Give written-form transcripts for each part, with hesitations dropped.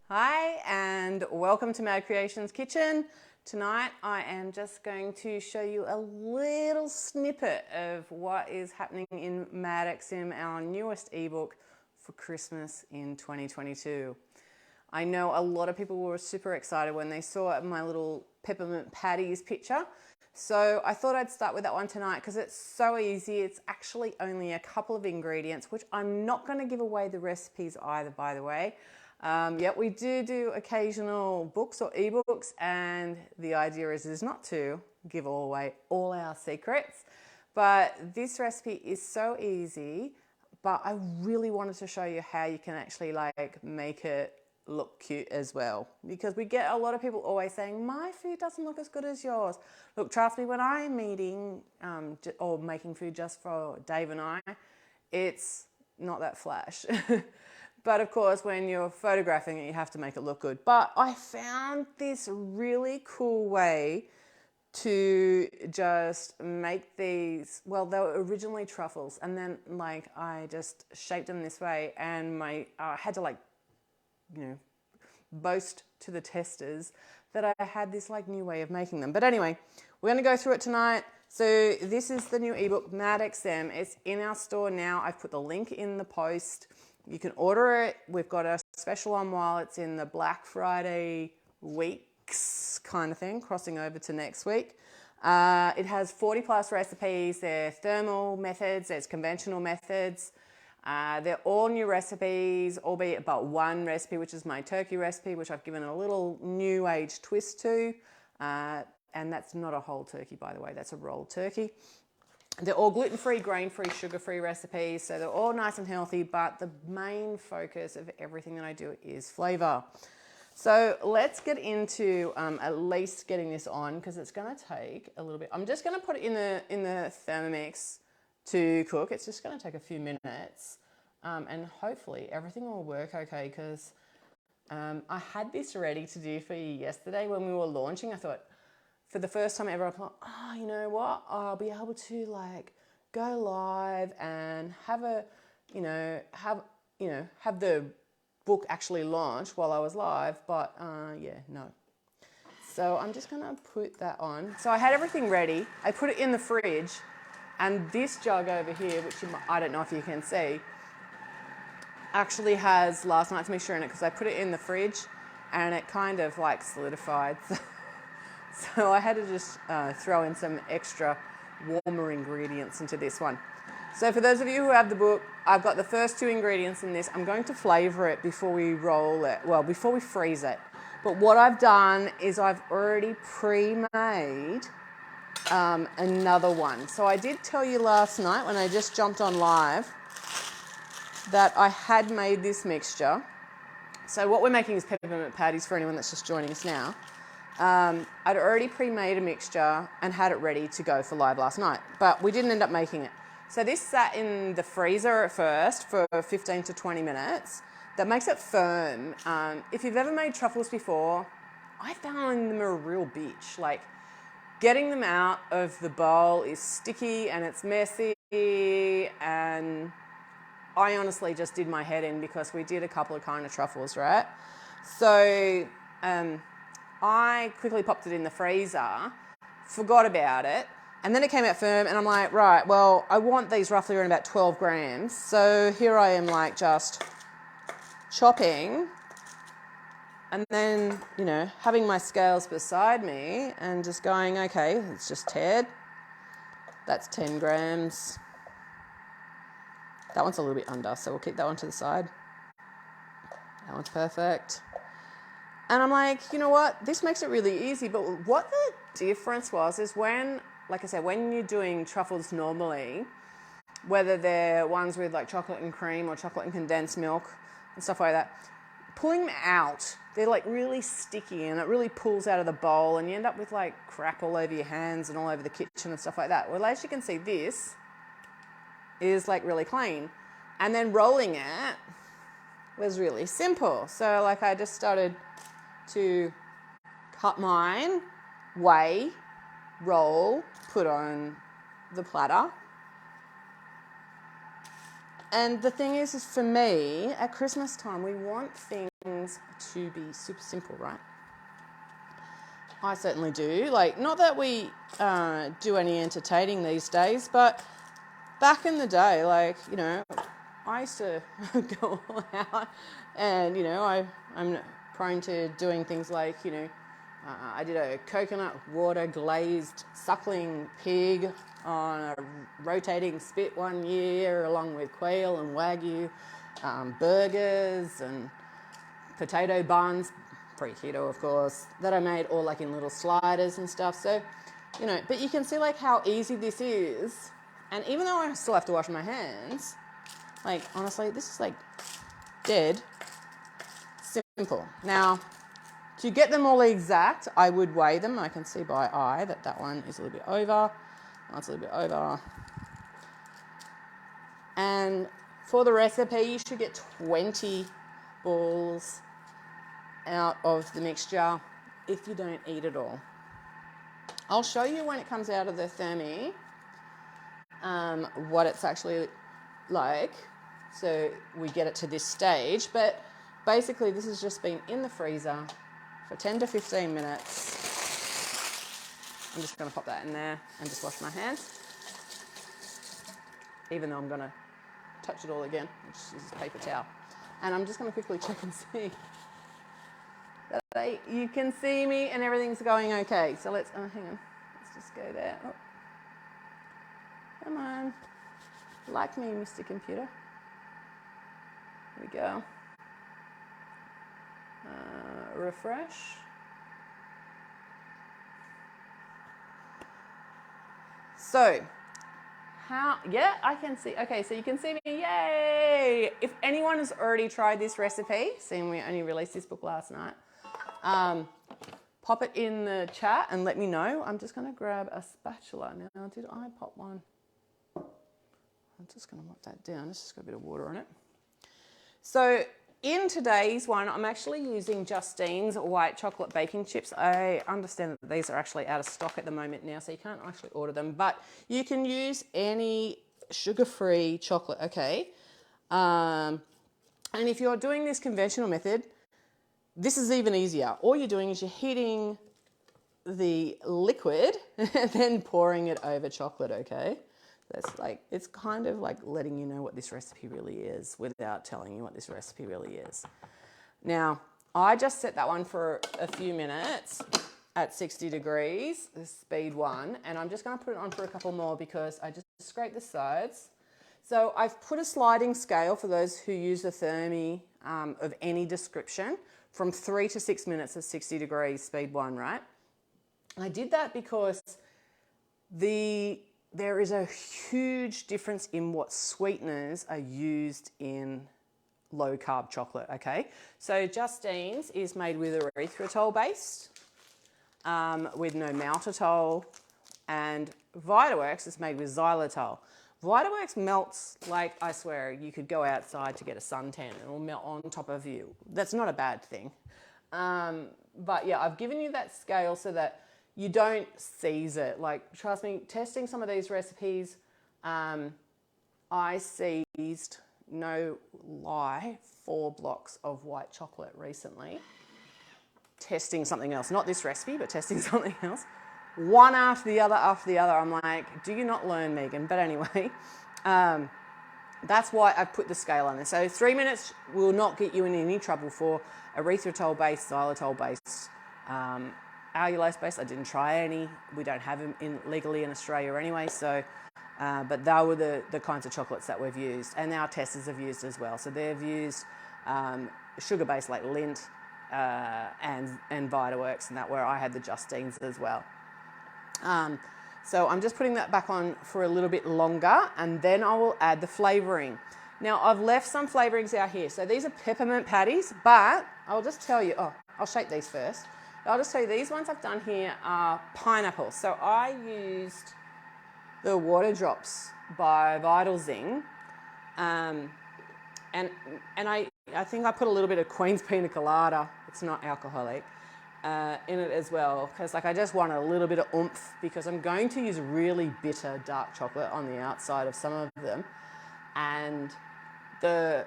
Hi and welcome to Mad Creations Kitchen. Tonight I am just going to show you a little snippet of what is happening in MADXM, our newest ebook for Christmas in 2022. I know a lot of people were super excited when they saw my little Peppermint Patties picture. So I thought I'd start with that one tonight because it's so easy. It's actually only a couple of ingredients, which I'm not going to give away the recipes either, by the way. Yeah, we do occasional books or ebooks, and the idea is not to give away all our secrets. But this recipe is so easy, but I really wanted to show you how you can actually make it look cute as well, because we get a lot of people always saying my food doesn't look as good as yours. Look, trust me, when I'm eating or making food just for Dave and I, it's not that flash. But of course, when you're photographing it, you have to make it look good. But I found this really cool way to just make these, well, they were originally truffles, and then I just shaped them this way, and I had to boast to the testers that I had this new way of making them. But anyway, we're going to go through it tonight. So this is the new ebook, MADXM. It's in our store now. I've put the link in the post. You can order it. We've got a special on while it's in the Black Friday weeks kind of thing, crossing over to next week. It has 40 plus recipes. They're thermal methods, there's conventional methods. They're all new recipes, albeit but one recipe, which is my turkey recipe, which I've given a little new age twist to. And that's not a whole turkey, by the way, that's a rolled turkey. They're all gluten-free, grain-free, sugar-free recipes, so they're all nice and healthy, but the main focus of everything that I do is flavor. So let's get into at least getting this on, because it's going to take a little bit. I'm just going to put it in the Thermomix to cook. It's just going to take a few minutes, and hopefully everything will work okay, because I had this ready to do for you yesterday when we were launching. I thought, for the first time ever, I thought, oh, you know what? I'll be able to go live and have the book actually launch while I was live. But yeah, no. So I'm just gonna put that on. So I had everything ready. I put it in the fridge, and this jug over here, which I don't know if you can see, actually has last night's mixture in it, because I put it in the fridge and it kind of solidified. So I had to just throw in some extra warmer ingredients into this one. So for those of you who have the book, I've got the first two ingredients in this. I'm going to flavour it before we roll it, well, before we freeze it. But what I've done is I've already pre-made another one. So I did tell you last night when I just jumped on live that I had made this mixture. So what we're making is peppermint patties for anyone that's just joining us now. I'd already pre-made a mixture and had it ready to go for live last night, but we didn't end up making it. So this sat in the freezer at first for 15 to 20 minutes. That makes it firm. If you've ever made truffles before, I found them a real bitch. Getting them out of the bowl is sticky and it's messy, and I honestly just did my head in because we did a couple of kind of truffles, right? So I quickly popped it in the freezer, forgot about it, and then it came out firm, and I'm like, right, well, I want these roughly around about 12 grams. So here I am just chopping, and then, having my scales beside me and just going, okay, it's just Ted. That's 10 grams. That one's a little bit under, so we'll keep that one to the side. That one's perfect. And I'm like, you know what? This makes it really easy. But what the difference was is when, like I said, when you're doing truffles normally, whether they're ones with chocolate and cream or chocolate and condensed milk and stuff like that, pulling them out, they're really sticky and it really pulls out of the bowl, and you end up with crap all over your hands and all over the kitchen and stuff like that. Well, as you can see, this is really clean. And then rolling it was really simple. So I just started to cut mine, weigh, roll, put on the platter. And the thing is for me, at Christmas time, we want things things to be super simple, right? I certainly do. Like, not that we do any entertaining these days, but back in the day, like, you know, I used to go all out and, you know, I'm prone to doing things like, you know, I did a coconut water glazed suckling pig on a rotating spit one year, along with quail and wagyu, burgers and potato buns, pre-keto of course, that I made all like in little sliders and stuff. So, you know, but you can see like how easy this is. And even though I still have to wash my hands, like honestly, this is like dead simple. Now, to get them all exact, I would weigh them. I can see by eye that that one is a little bit over, that's a little bit over. And for the recipe, you should get 20 balls out of the mixture if you don't eat it all. I'll show you when it comes out of the thermi what it's actually like, so we get it to this stage. But basically this has just been in the freezer for 10 to 15 minutes. I'm just going to pop that in there and just wash my hands, even though I'm going to touch it all again, which is paper towel. And I'm just going to quickly check and see that you can see me and everything's going okay. So let's, hang on, let's just go there. Oh. Come on, like me, Mr. Computer. Here we go. Refresh. So, yeah, I can see. Okay, so you can see me, yay! If anyone has already tried this recipe, seeing we only released this book last night, pop it in the chat and let me know. I'm just going to grab a spatula. Now, did I pop one? I'm just going to wipe that down. It's just got a bit of water on it. So in today's one, I'm actually using Justine's white chocolate baking chips. I understand that these are actually out of stock at the moment now, so you can't actually order them, but you can use any sugar-free chocolate, okay? And if you're doing this conventional method, this is even easier. All you're doing is you're heating the liquid and then pouring it over chocolate, okay? That's like, it's kind of like letting you know what this recipe really is without telling you what this recipe really is. Now, I just set that one for a few minutes at 60 degrees, the speed one, and I'm just going to put it on for a couple more because I just scraped the sides. So I've put a sliding scale for those who use the thermi of any description from 3 to 6 minutes at 60 degrees, speed one, right? I did that because there is a huge difference in what sweeteners are used in low carb chocolate, okay? So Justine's is made with erythritol based, with no maltitol, and Vitaworks is made with xylitol. Vitaworks melts like, I swear, you could go outside to get a suntan and it will melt on top of you. That's not a bad thing. But yeah, I've given you that scale so that you don't seize it. Like, trust me, testing some of these recipes, I seized, no lie, 4 blocks of white chocolate recently. Testing something else, not this recipe, but testing something else. One after the other, I'm like, do you not learn, Megan? But anyway, that's why I put the scale on there. So 3 minutes will not get you in any trouble for erythritol-based, xylitol-based, allulose-based. I didn't try any. We don't have them legally in Australia anyway. So, but they were the kinds of chocolates that we've used, and our testers have used as well. So they've used sugar-based like Lindt and Vitaworks, and that where I had the Justine's as well. So I'm just putting that back on for a little bit longer, and then I will add the flavouring. Now I've left some flavourings out here. So these are peppermint patties, but I'll just tell you, I'll shape these first. I'll just tell you, these ones I've done here are pineapple. So I used the Water Drops by Vital Zing, and I think I put a little bit of Queen's Pina Colada, it's not alcoholic, in it as well, because like I just want a little bit of oomph, because I'm going to use really bitter dark chocolate on the outside of some of them, and the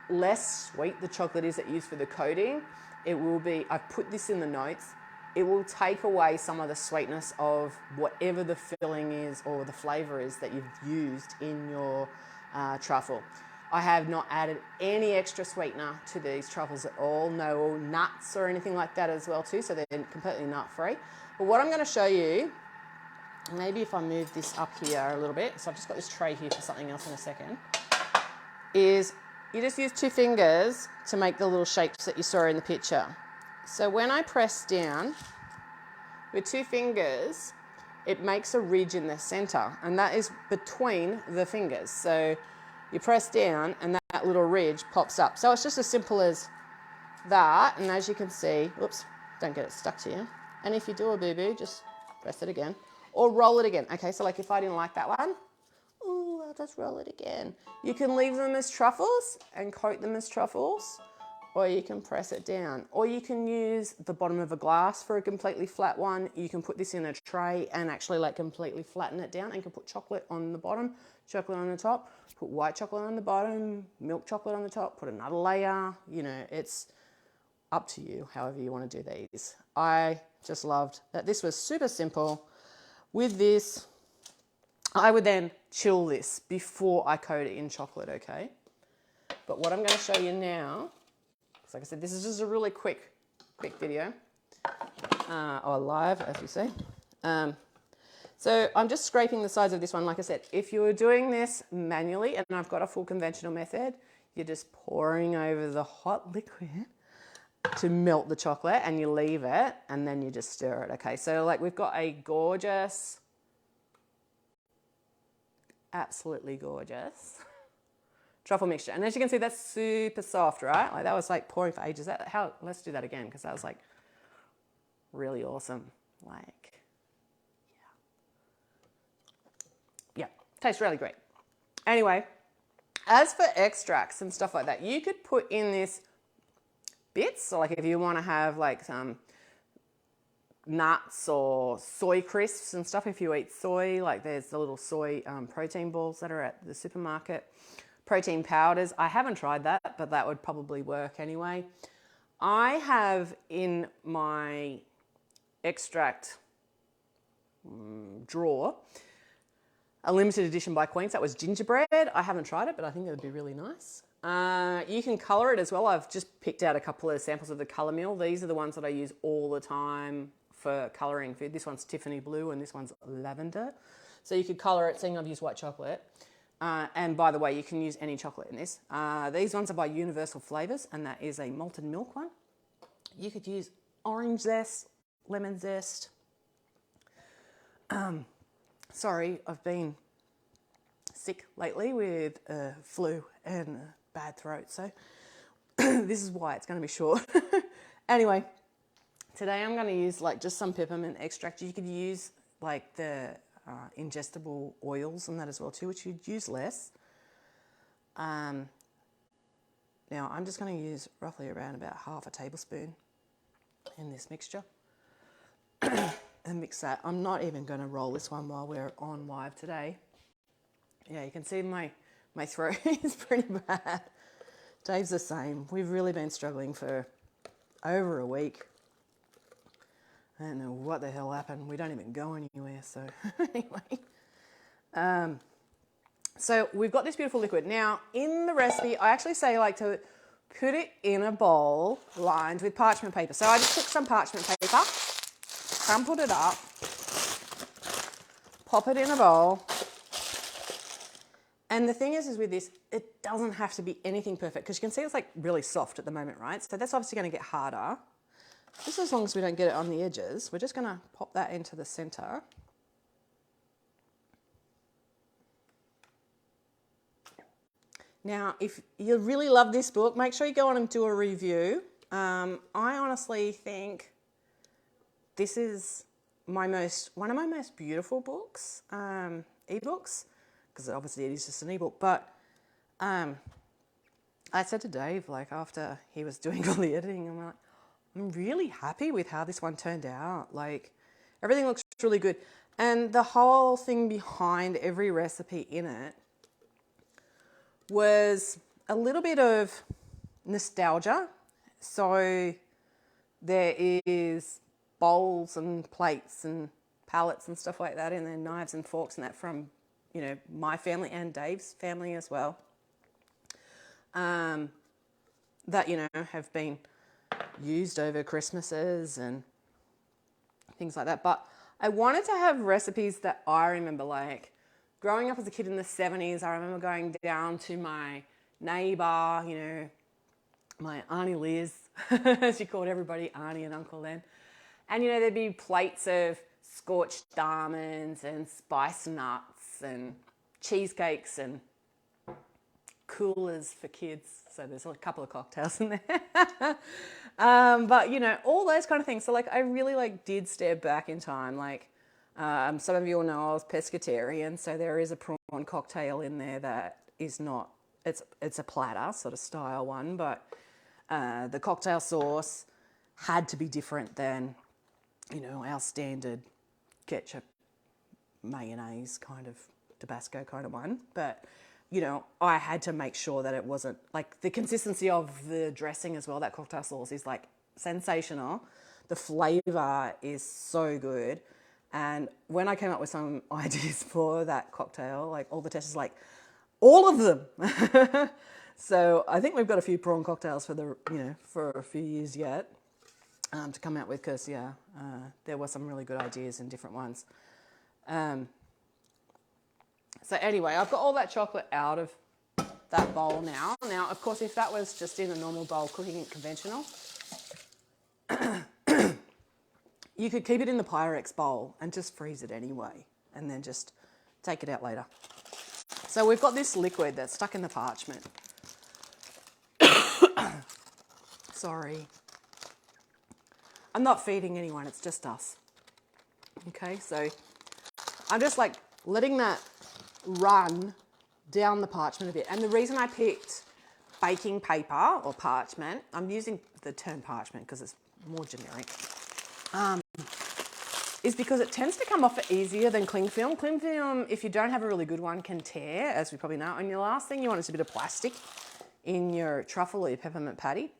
less sweet the chocolate is that you use for the coating, it will be, I've put this in the notes, it will take away some of the sweetness of whatever the filling is or the flavour is that you've used in your truffle. I have not added any extra sweetener to these truffles at all, no nuts or anything like that as well too, so they're completely nut free. But what I'm going to show you, maybe if I move this up here a little bit, so I've just got this tray here for something else in a second, is you just use 2 fingers to make the little shapes that you saw in the picture. So when I press down with 2 fingers, it makes a ridge in the center, and that is between the fingers. So you press down and that little ridge pops up. So it's just as simple as that, and as you can see, oops, don't get it stuck to you. And if you do a boo-boo, just press it again or roll it again. Okay, so like if I didn't like that one, ooh, I'll just roll it again. You can leave them as truffles and coat them as truffles, or you can press it down, or you can use the bottom of a glass for a completely flat one. You can put this in a tray and actually like completely flatten it down, and you can put chocolate on the bottom, chocolate on the top, put white chocolate on the bottom, milk chocolate on the top, put another layer. You know, it's up to you, however you want to do these. I just loved that this was super simple. With this, I would then chill this before I coat it in chocolate, okay? But what I'm going to show you now, like I said, this is just a really quick video, or live, as you say. So I'm just scraping the sides of this one. Like I said, if you were doing this manually, and I've got a full conventional method, you're just pouring over the hot liquid to melt the chocolate, and you leave it, and then you just stir it, okay? So like we've got a gorgeous, absolutely gorgeous truffle mixture. And as you can see, that's super soft, right? Like that was like pouring for ages. Let's do that again, because that was like really awesome. Like, yeah, tastes really great. Anyway, as for extracts and stuff like that, you could put in this bits. So like if you want to have like some nuts or soy crisps and stuff, if you eat soy, like there's the little soy protein balls that are at the supermarket. Protein powders, I haven't tried that, but that would probably work anyway. I have in my extract drawer a limited edition by Queen's. That was gingerbread. I haven't tried it, but I think it would be really nice. You can colour it as well. I've just picked out a couple of samples of the colour mill. These are the ones that I use all the time for colouring food. This one's Tiffany blue and this one's lavender. So you could colour it, seeing I've used white chocolate. And by the way, you can use any chocolate in this. These ones are by Universal Flavors, and that is a malted milk one. You could use orange zest, lemon zest. Sorry, I've been sick lately with flu and a bad throat, so this is why it's going to be short. Anyway, today I'm going to use like just some peppermint extract. You could use like the ingestible oils and that as well too, which you'd use less. Now I'm just going to use roughly around about half a tablespoon in this mixture and mix that. I'm not even going to roll this one while we're on live today. Yeah, you can see my throat is pretty bad. Dave's the same. We've really been struggling for over a week. I don't know what the hell happened. We don't even go anywhere, so anyway. So we've got this beautiful liquid. Now, in the recipe, I actually say like to put it in a bowl lined with parchment paper. So I just took some parchment paper, crumpled it up, pop it in a bowl. And the thing is with this, it doesn't have to be anything perfect, because you can see it's like really soft at the moment, right? So that's obviously going to get harder. Just as long as we don't get it on the edges, we're just going to pop that into the center. Now, if you really love this book, make sure you go on and do a review. I honestly think this is one of my most beautiful books, ebooks, because obviously it is just an ebook. But I said to Dave, like after he was doing all the editing, I'm like, I'm really happy with how this one turned out. Like everything looks really good. And the whole thing behind every recipe in it was a little bit of nostalgia. So there is bowls and plates and palettes and stuff like that, and then knives and forks and that from, you know, my family and Dave's family as well. That, you know, have been used over Christmases and things like that. But I wanted to have recipes that I remember, like growing up as a kid in the 70s, I remember going down to my neighbour, you know, my Auntie Liz, she called everybody Auntie and Uncle then. And, you know, there'd be plates of scorched almonds and spice nuts and cheesecakes and coolers for kids. So there's a couple of cocktails in there. But, you know, all those kind of things. So, like, I really, like, did stare back in time. Like, some of you will know I was pescatarian, so there is a prawn cocktail in there that is not, it's a platter sort of style one, but the cocktail sauce had to be different than, you know, our standard ketchup, mayonnaise kind of Tabasco kind of one. But, you know, I had to make sure that it wasn't, like, the consistency of the dressing as well, that cocktail sauce is, like, sensational. The flavour is so good. And when I came up with some ideas for that cocktail, like, all the testers like, all of them. So I think we've got a few prawn cocktails for the, you know, for a few years yet to come out with, because, yeah, there were some really good ideas in different ones. So anyway, I've got all that chocolate out of that bowl now. Now, of course, if that was just in a normal bowl, cooking it conventional, you could keep it in the Pyrex bowl and just freeze it anyway, and then just take it out later. So we've got this liquid that's stuck in the parchment. Sorry. I'm not feeding anyone, it's just us. Okay, so I'm just like letting that run down the parchment a bit. And the reason I picked baking paper or parchment, I'm using the term parchment because it's more generic, is because it tends to come off easier than cling film. Cling film, if you don't have a really good one, can tear, as we probably know. And the last thing you want is a bit of plastic in your truffle or your peppermint patty.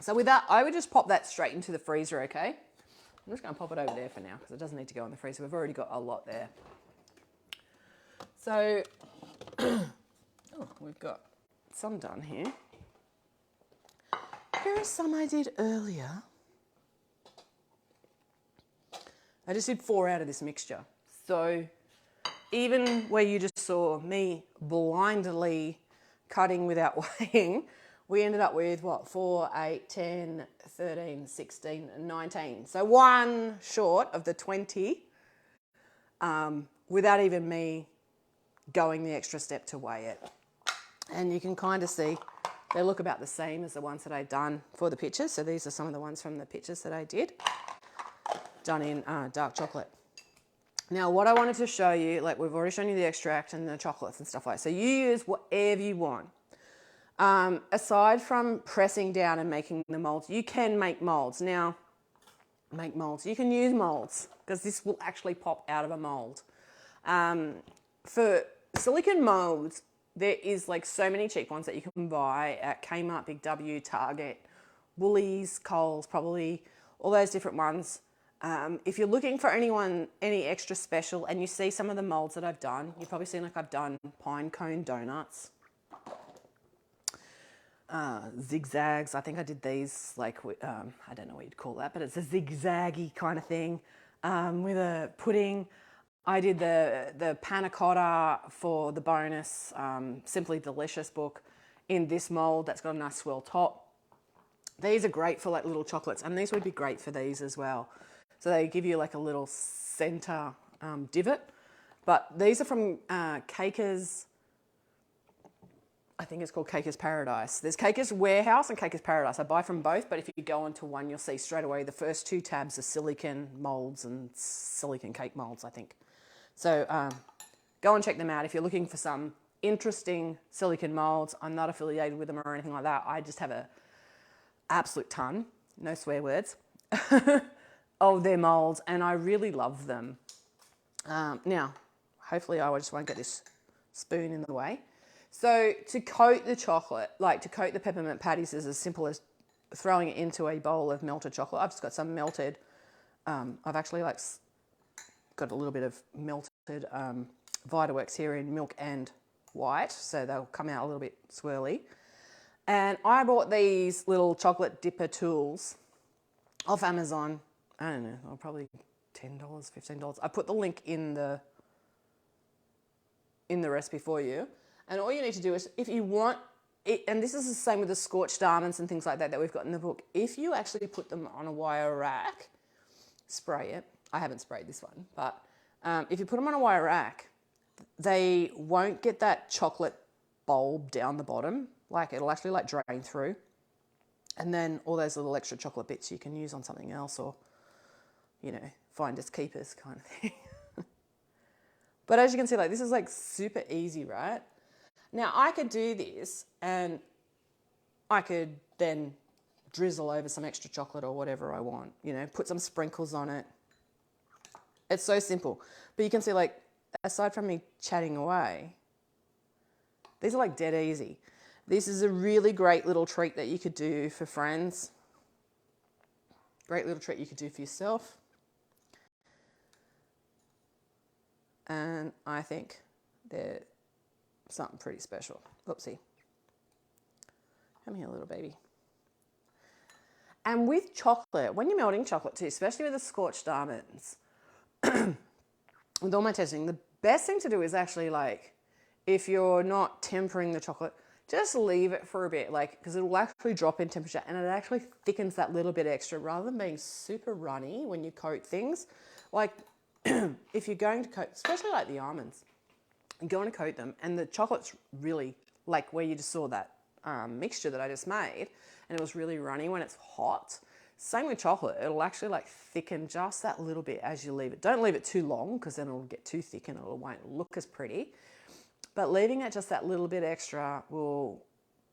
So with that, I would just pop that straight into the freezer, okay? I'm just going to pop it over there for now because it doesn't need to go in the freezer. We've already got a lot there. So, we've got some done here. Here are some I did earlier. I just did 4 out of this mixture. So even where you just saw me blindly cutting without weighing, we ended up with, what, 4, 8, 10, 13, 16, 19. So 1 short of the 20 without even me going the extra step to weigh it. And you can kind of see they look about the same as the ones that I'd done for the pictures. So these are some of the ones from the pictures that I did, done in dark chocolate. Now, what I wanted to show you, like we've already shown you the extract and the chocolates and stuff like that. So you use whatever you want. Aside from pressing down and making the molds, you can make molds. Now, make molds. You can use molds because this will actually pop out of a mold. For silicone molds, there is like so many cheap ones that you can buy at Kmart, Big W, Target, Woolies, Coles, probably all those different ones. If you're looking for any extra special and you see some of the molds that I've done, you've probably seen like I've done pine cone donuts, zigzags. I think I did these like, I don't know what you'd call that, but it's a zigzaggy kind of thing with a pudding. I did the panna cotta for the bonus Simply Delicious book in this mold that's got a nice swirl top. These are great for like little chocolates, and these would be great for these as well. So they give you like a little center divot. But these are from Caker's, I think it's called Caker's Paradise. There's Caker's Warehouse and Caker's Paradise. I buy from both, but if you go onto one, you'll see straight away the first 2 tabs are silicone molds and silicone cake molds, I think. So go and check them out if you're looking for some interesting silicone molds. I'm not affiliated with them or anything like that. I just have a absolute ton, no swear words, of their molds, and I really love them. Now, hopefully I just won't get this spoon in the way. So to coat the chocolate, like to coat the peppermint patties, is as simple as throwing it into a bowl of melted chocolate. I've just got some melted, I've actually like got a little bit of melted Vitaworks here in milk and white, so they'll come out a little bit swirly. And I bought these little chocolate dipper tools off Amazon. I don't know, probably $10, $15. I put the link in the recipe for you. And all you need to do is, if you want it, and this is the same with the scorched almonds and things like that we've got in the book, if you actually put them on a wire rack, spray it. I haven't sprayed this one, but if you put them on a wire rack, they won't get that chocolate bulb down the bottom. Like it'll actually like drain through. And then all those little extra chocolate bits you can use on something else, or, you know, finders keepers kind of thing. But as you can see, like this is like super easy, right? Now I could do this and I could then drizzle over some extra chocolate or whatever I want, you know, put some sprinkles on it. It's so simple. But you can see, like, aside from me chatting away, these are like dead easy. This is a really great little treat that you could do for friends. Great little treat you could do for yourself. And I think they're something pretty special. Oopsie. Come here, little baby. And with chocolate, when you're melting chocolate too, especially with the scorched almonds, with all my testing, the best thing to do is actually, like, if you're not tempering the chocolate, just leave it for a bit, like, because it will actually drop in temperature and it actually thickens that little bit extra rather than being super runny when you coat things. Like, if you're going to coat, especially like the almonds, you're going to coat them and the chocolate's really, like where you just saw that mixture that I just made, and it was really runny when it's hot. Same with chocolate, it'll actually like thicken just that little bit as you leave it. Don't leave it too long because then it'll get too thick and it won't look as pretty. But leaving it just that little bit extra will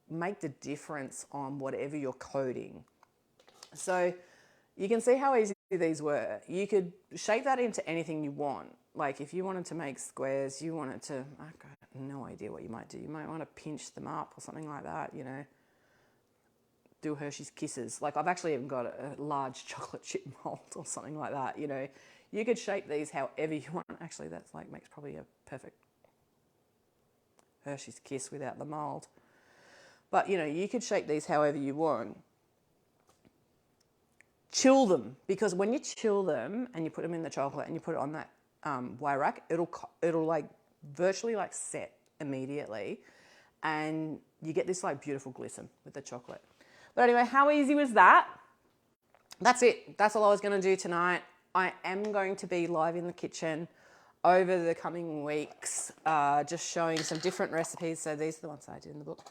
make the difference on whatever you're coating. So you can see how easy these were. You could shape that into anything you want. Like if you wanted to make squares, you wanted to, I've got no idea what you might do. You might want to pinch them up or something like that, you know. Do Hershey's Kisses. Like I've actually even got a large chocolate chip mold or something like that, you know. You could shape these however you want. Actually, that's like makes probably a perfect Hershey's Kiss without the mold. But, you know, you could shape these however you want. Chill them, because when you chill them and you put them in the chocolate and you put it on that wire rack, it'll like virtually like set immediately, and you get this like beautiful glisten with the chocolate. But anyway, how easy was that? That's it. That's all I was going to do tonight. I am going to be live in the kitchen over the coming weeks, just showing some different recipes. So these are the ones I did in the book.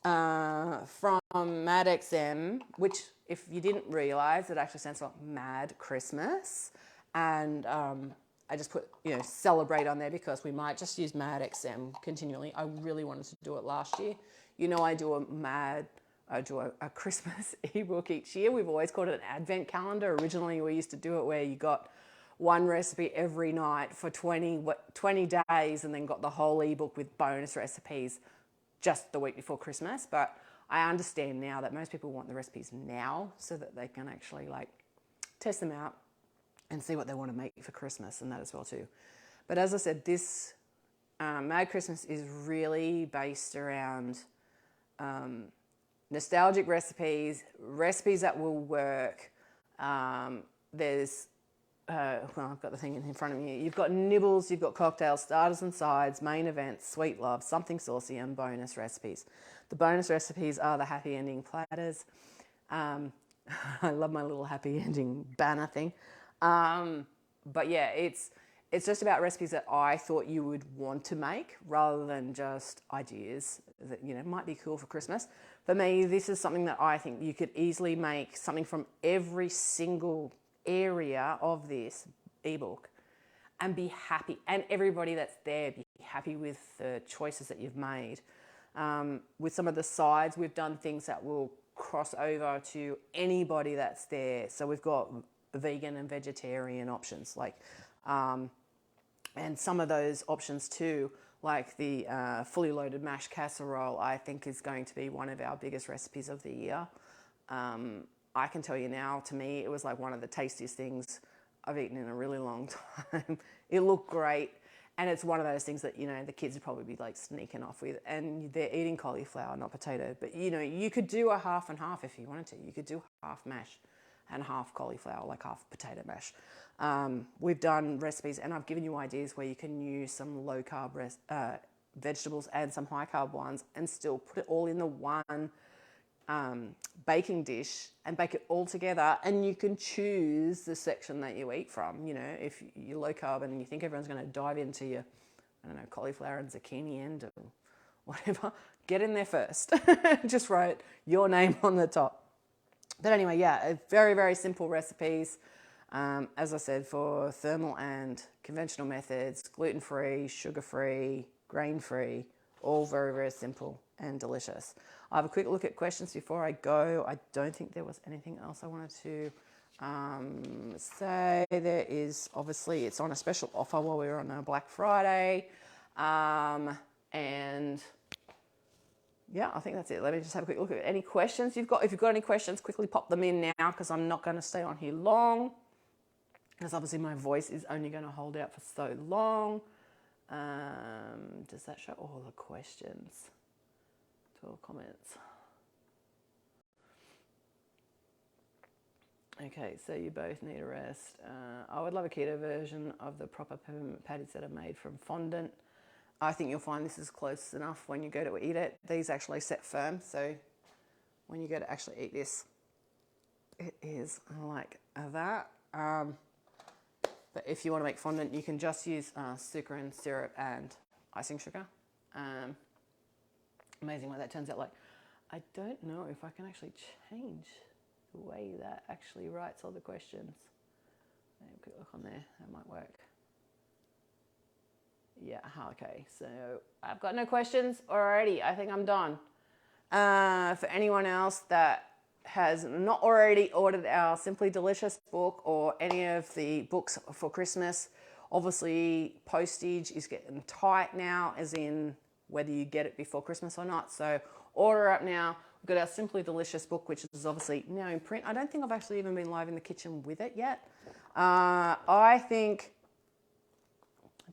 From MADXM, which if you didn't realise, it actually stands for Mad Christmas. And I just put, you know, celebrate on there because we might just use MADXM continually. I really wanted to do it last year. You know, I do a Christmas ebook each year. We've always called it an advent calendar. Originally, we used to do it where you got one recipe every night for 20 days and then got the whole ebook with bonus recipes just the week before Christmas. But I understand now that most people want the recipes now so that they can actually like test them out and see what they want to make for Christmas, and that as well too. But as I said, this Mad Christmas is really based around nostalgic recipes that will work. There's well, I've got the thing in front of me. You've got nibbles, you've got cocktails, starters and sides, main events, sweet love, something saucy, and bonus recipes. The bonus recipes are the happy ending platters. I love my little happy ending banner thing. But yeah, it's just about recipes that I thought you would want to make rather than just ideas that, you know, might be cool for Christmas. For me, this is something that I think you could easily make something from every single area of this ebook and be happy, and everybody that's there be happy with the choices that you've made. With some of the sides, we've done things that will cross over to anybody that's there. So we've got vegan and vegetarian options, like and some of those options too like the fully loaded mashed casserole, I think is going to be one of our biggest recipes of the year. I can tell you now, to me, it was like one of the tastiest things I've eaten in a really long time. It looked great. And it's one of those things that, you know, the kids would probably be like sneaking off with, and they're eating cauliflower, not potato. But, you know, you could do a half and half if you wanted to. You could do half mash and half cauliflower, like half potato mash. We've done recipes, and I've given you ideas where you can use some low carb vegetables and some high carb ones and still put it all in the one baking dish and bake it all together, and you can choose the section that you eat from. You know, if you're low carb and you think everyone's going to dive into your, I don't know, cauliflower and zucchini end or whatever, get in there first. Just write your name on the top. But anyway, yeah, very, very simple recipes. As I said, for thermal and conventional methods, gluten-free, sugar-free, grain-free, all very, very simple and delicious. I'll have a quick look at questions before I go. I don't think there was anything else I wanted to say. There is, obviously, it's on a special offer while we were on a Black Friday. And yeah, I think that's it. Let me just have a quick look at any questions you've got. If you've got any questions, quickly pop them in now, because I'm not going to stay on here long, because obviously my voice is only going to hold out for so long. Does that show all the questions? 12 comments. Okay, so you both need a rest. I would love a keto version of the proper peppermint patties that are made from fondant. I think you'll find this is close enough when you go to eat it. These actually set firm, so when you go to actually eat this, it is like that. But if you want to make fondant, you can just use sucre, syrup, and icing sugar. Amazing what that turns out like. I don't know if I can actually change the way that actually writes all the questions. Have a quick look on there. That might work. Yeah, okay. So I've got no questions already. I think I'm done. For anyone else that has not already ordered our Simply Delicious book or any of the books for Christmas, obviously postage is getting tight now, as in whether you get it before Christmas or not. So order up now. We've got our Simply Delicious book, which is obviously now in print. I don't think I've actually even been live in the kitchen with it yet. I think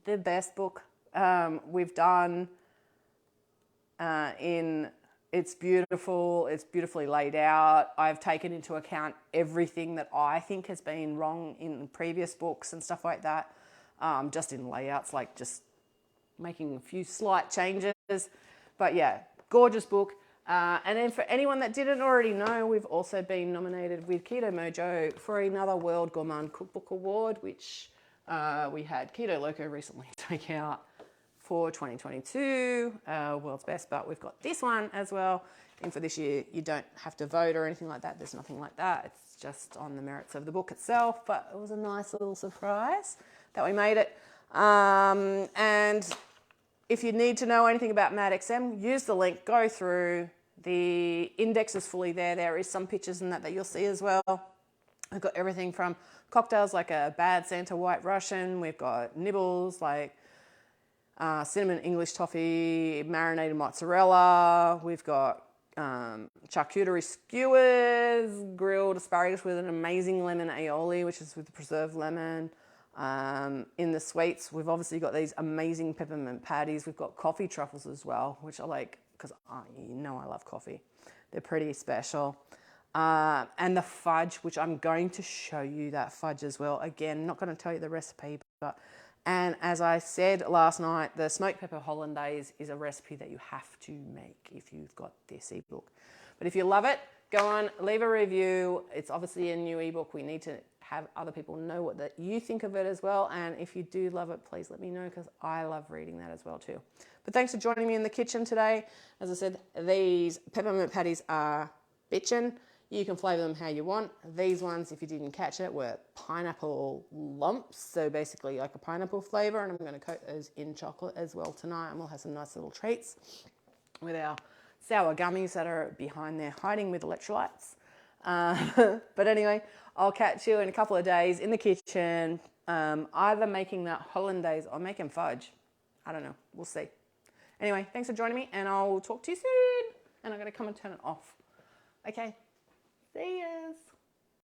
the best book we've done it's beautiful, it's beautifully laid out. I've taken into account everything that I think has been wrong in previous books and stuff like that, just in layouts, like just making a few slight changes. But yeah, gorgeous book. And then for anyone that didn't already know, we've also been nominated with Keto Mojo for another World Gourmand Cookbook Award, which we had Keto Loco recently take out for 2022, World's Best, but we've got this one as well. And for this year, you don't have to vote or anything like that. There's nothing like that. It's just on the merits of the book itself, but it was a nice little surprise that we made it. And if you need to know anything about MADXM, use the link, go through. The index is fully there. There is some pictures in that you'll see as well. We've got everything from cocktails like a Bad Santa White Russian. We've got nibbles like cinnamon English toffee, marinated mozzarella. We've got charcuterie skewers, grilled asparagus with an amazing lemon aioli, which is with preserved lemon. In the sweets, we've obviously got these amazing peppermint patties. We've got coffee truffles as well, which I like because you know I love coffee. They're pretty special. And the fudge, which I'm going to show you that fudge as well. Again, not going to tell you the recipe, but and as I said last night, the smoked pepper hollandaise is a recipe that you have to make if you've got this ebook. But if you love it, go on, leave a review. It's obviously a new ebook. We need to have other people know what that you think of it as well. And if you do love it, please let me know, because I love reading that as well too. But thanks for joining me in the kitchen today. As I said, these peppermint patties are bitchin'. You can flavour them how you want. These ones, if you didn't catch it, were pineapple lumps. So basically like a pineapple flavour. And I'm going to coat those in chocolate as well tonight. And we'll have some nice little treats with our sour gummies that are behind there hiding with electrolytes. But anyway, I'll catch you in a couple of days in the kitchen, either making that hollandaise or making fudge. I don't know. We'll see. Anyway, thanks for joining me, and I'll talk to you soon. And I'm going to come and turn it off. Okay, see yous.